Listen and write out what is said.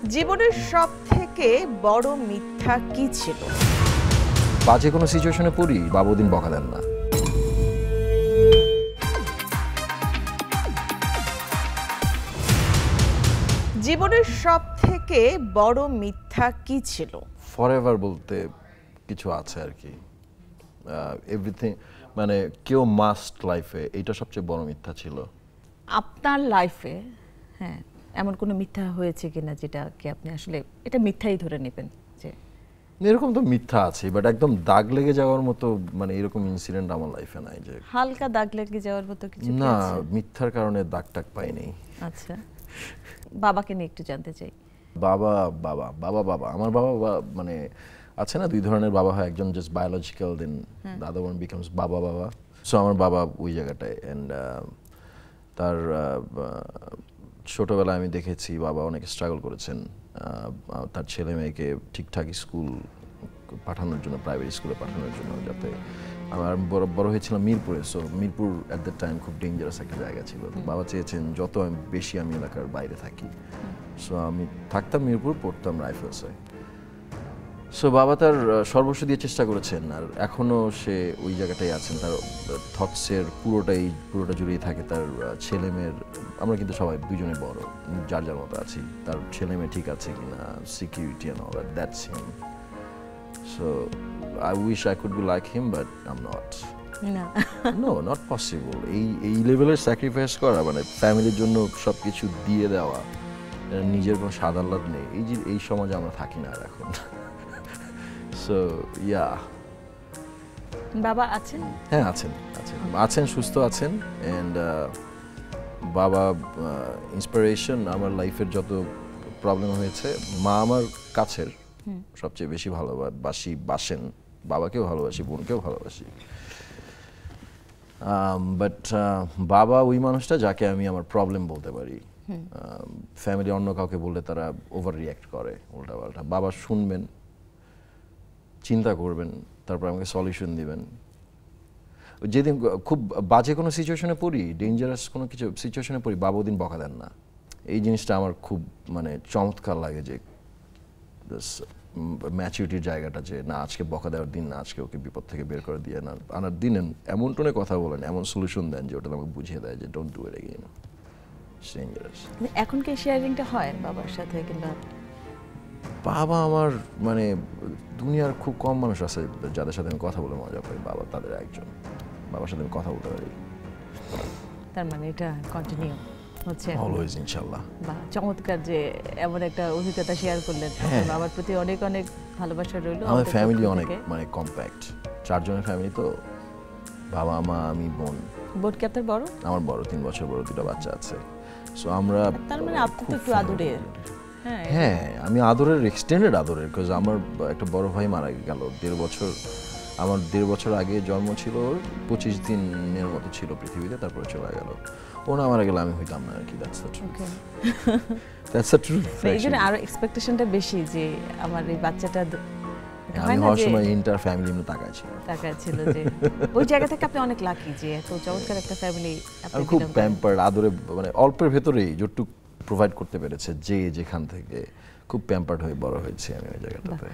জীবনের সবথেকে বড় মিথ্যা কি ছিল? বাজে কোনো সিচুয়েশনে পড়ি বাবুদিন বকা দেন না। জীবনের সবথেকে বড় মিথ্যা কি ছিল? ফরএভার বলতে কিছু আছে আর কি, এভরিথিং মানে কেউ মাস্ট লাইফে, এটা সবচেয়ে বড় মিথ্যা ছিল। আপনার লাইফে হ্যাঁ এমন কোনো মিথ্যা হয়েছে কিনা যেটাকে আপনি আসলে এটা মিথ্যাই ধরে নেবেন? যে এরকম তো মিথ্যা আছে, বাট একদম দাগ লেগে যাওয়ার মতো মানে এরকম ইনসিডেন্ট আমার লাইফে নাই। যে হালকা দাগ লেগে যাওয়ার মতো কিছু না, মিথ্যার কারণে দাগ টাগ পাইনি। আচ্ছা, বাবাকে নিয়ে একটু জানতে চাই। বাবা বাবা বাবা বাবা আমার বাবা মানে আছে না, দুই ধরনের বাবা হয়, একজন just biological, then the other one becomes বাবা বাবা। সো আমার বাবা ওই জায়গাটায়, অ্যান্ড তার ছোটবেলায় আমি দেখেছি বাবা অনেক স্ট্রাগল করেছেন তার ছেলে মেয়েকে ঠিকঠাক স্কুল পাঠানোর জন্য, প্রাইভেট স্কুলে পাঠানোর জন্য, যাতে আমার বড় হয়েছিলাম মিরপুরে। So Mirpur at that time খুব ডেঞ্জারাস একটা জায়গা ছিল। বাবা চেয়েছেন যত বেশি আমি এলাকার বাইরে থাকি। সো আমি থাকতাম মিরপুর, পড়তাম রাইফেলসে। সো বাবা তার সর্বস্ব দিয়ে চেষ্টা করেছেন, আর এখনও সে ওই জায়গাটাই আছেন। তার থটসের পুরোটা জুড়েই থাকে তার ছেলে মেয়ের। আমরা কিন্তু সবাই দুজনে বড়, যার যার মতো আছি। তার ছেলে মেয়ে ঠিক আছে কিনা, security and all that's him. So I wish I could be like him, but I am not. No, not possible. এই লেভেলের স্যাক্রিফাইস করা, মানে ফ্যামিলির জন্য সব কিছু দিয়ে দেওয়া, নিজের কোনো স্বাদ আহ্লাদ নেই, এই সমাজে আমরা থাকি না আর এখন। সো ইয়া, বাবা আছেন? হ্যাঁ আছেন, সুস্থ আছেন। অ্যান্ড বাবা ইন্সপিরেশন। আমার লাইফের যত প্রবলেম হয়েছে, মা আমার কাছের, সবচেয়ে বেশি বাসেন। বাবাকেও ভালোবাসি, বোনকেও ভালোবাসি, বাট বাবা ওই মানুষটা যাকে আমি আমার প্রবলেম বলতে পারি। ফ্যামিলি অন্য কাউকে বললে তারা ওভার রিঅ্যাক্ট করে উল্টাপাল্টা। বাবা শুনবেন, চিন্তা করবেন, তারপর আমাকে সলিউশন দিবেন। যেদিন খুব বাজে কোনো সিচুয়েশনে পড়ি, ডেঞ্জারাস কোনো কিছু সিচুয়েশনে পড়ি, বাবা ওদিন বকা দেন না। এই জিনিসটা আমার খুব মানে চমৎকার লাগে, যে ম্যাচুরিটির জায়গাটা, যে না আজকে বকা দেওয়ার দিন না, আজকে ওকে বিপদ থেকে বের করে দিয়ে না আনার দিন। এমন টোনে কথা বলেন, এমন সলিউশন দেন যে ওটা আমাকে বুঝিয়ে দেয় যে don't do it again. Dangerous. এখন কি শেয়ারিংটা হয় বাবার সাথে? কিংবা বাবা আমার মানে দুনিয়ার খুব কম মানুষ আছে যাদের সাথে আমি কথা বলে মজা পাই, বাবা তাদের একজন। বাবার সাথে আমি কথা বলতে পারি। তার মানে এটা কন্টিনিউ হচ্ছে অলওয়েজ, ইনশাআল্লাহ। বাহ, চমৎকার যে এমন একটা অভিজ্ঞতা শেয়ার করলেন। বাবার প্রতি অনেক অনেক ভালোবাসা রইল। আমাদের ফ্যামিলি অনেক মানে কম্প্যাক্ট, 4 জনের ফ্যামিলি তো, বাবা মা আমি বোন। বোন কি আপনার বড়? আমার বড়, 3 বছর বড়, 2টা বাচ্চা আছে। সো আমরা, তার মানে আপনি তো একটু আদরের। হ্যাঁ আমি আদরের, এক্সটেন্ডেড আদরের। বিকজ আমার একটা বড় ভাই মারা গেল 1.5 বছর, আমার 1.5 বছর আগে জন্ম ছিল ওর, 25 দিনের মতো ছিল পৃথিবীতে, তারপরে চলে গেল। ও না মারা গেলে আমি হইতাম না আর কি। That's the truth. That's the truth. এই জন্য আরো এক্সপেকটেশনটা বেশি যে আমার এই বাচ্চাটা আমি হওয়ার সময় ইন্টার ফ্যামিলি এমনি তাকাইছিল যে ওই জায়গা থেকে আপনি অনেক লাকি যে এত চমৎকার একটা ফ্যামিলি আপনি খুব প্যাম্পার্ড, আদরে, মানে অল্পের ভেতরেই যতটুকু প্রোভাইড করতে পেরেছে যে যেখান থেকে, খুব প্যাম্পার্ড হয়ে বড় হয়েছে আমি ওই জায়গাটাতে।